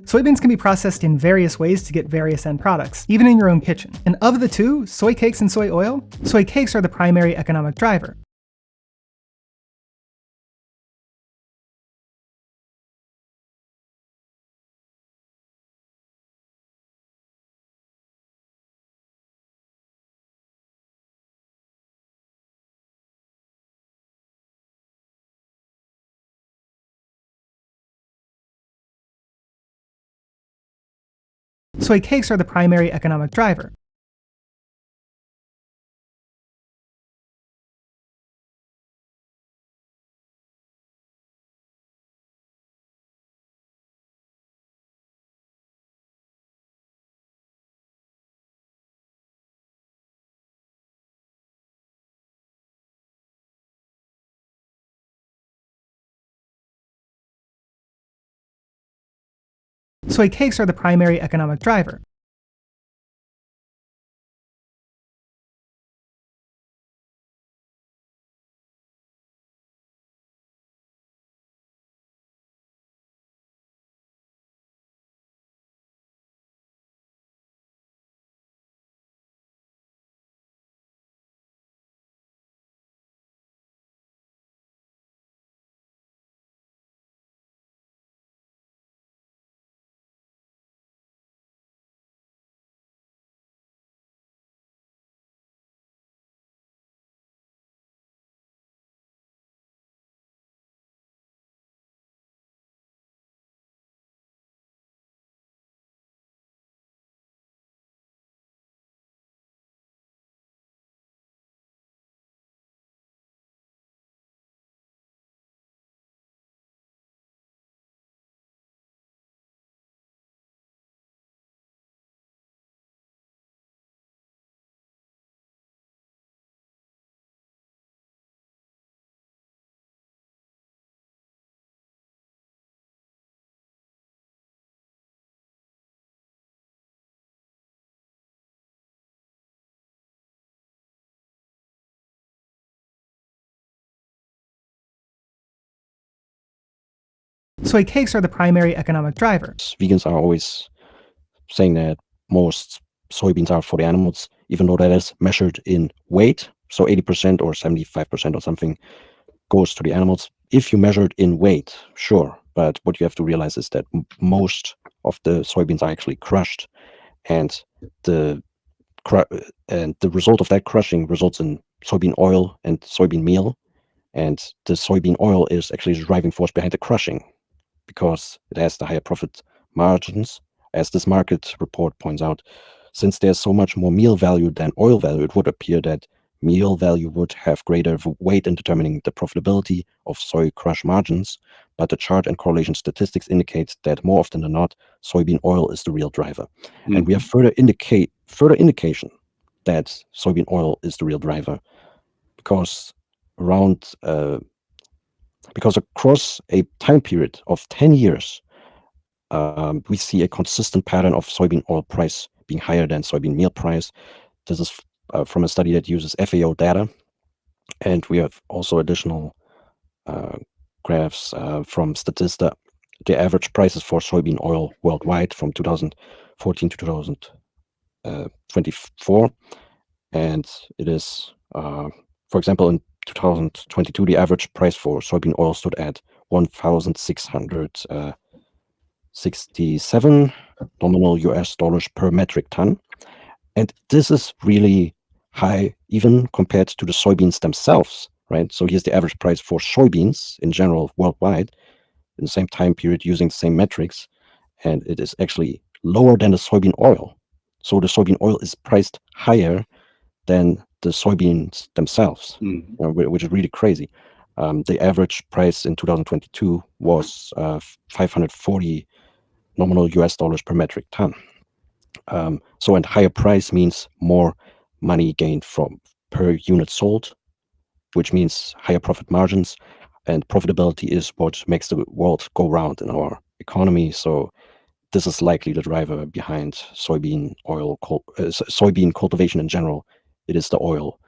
Soybeans can be processed in various ways to get various end products, even in your own kitchen. And of the two, soy cakes and soy oil, soy cakes are the primary economic driver. Soy cakes are the primary economic driver. Soy cakes are the primary economic driver. Soy cakes are the primary economic driver. Vegans are always saying that most soybeans are for the animals, even though that is measured in weight. So 80% or 75% or something goes to the animals. If you measure it in weight, sure. But what you have to realize is that most of the soybeans are actually crushed, and the result of that crushing results in soybean oil and soybean meal. And the soybean oil is actually the driving force behind the crushing, because it has the higher profit margins. As this market report points out, since there's so much more meal value than oil value, it would appear that meal value would have greater weight in determining the profitability of soy crush margins. But the chart and correlation statistics indicate that more often than not, soybean oil is the real driver. And we have further indication that soybean oil is the real driver, because across a time period of 10 years, we see a consistent pattern of soybean oil price being higher than soybean meal price. This is from a study that uses FAO data. And we have also additional graphs from Statista. The average prices for soybean oil worldwide from 2014 to 2024. And it is, for example, in 2022, the average price for soybean oil stood at 1,667 nominal US dollars per metric ton. And this is really high, even compared to the soybeans themselves, right? So here's the average price for soybeans in general worldwide in the same time period using the same metrics. And it is actually lower than the soybean oil. So the soybean oil is priced higher than the soybeans themselves, which is really crazy. The average price in 2022 was 540 nominal US dollars per metric ton. So, and higher price means more money gained from per unit sold, which means higher profit margins. And profitability is what makes the world go round in our economy. So this is likely the driver behind soybean oil, soybean cultivation in general. It is the oil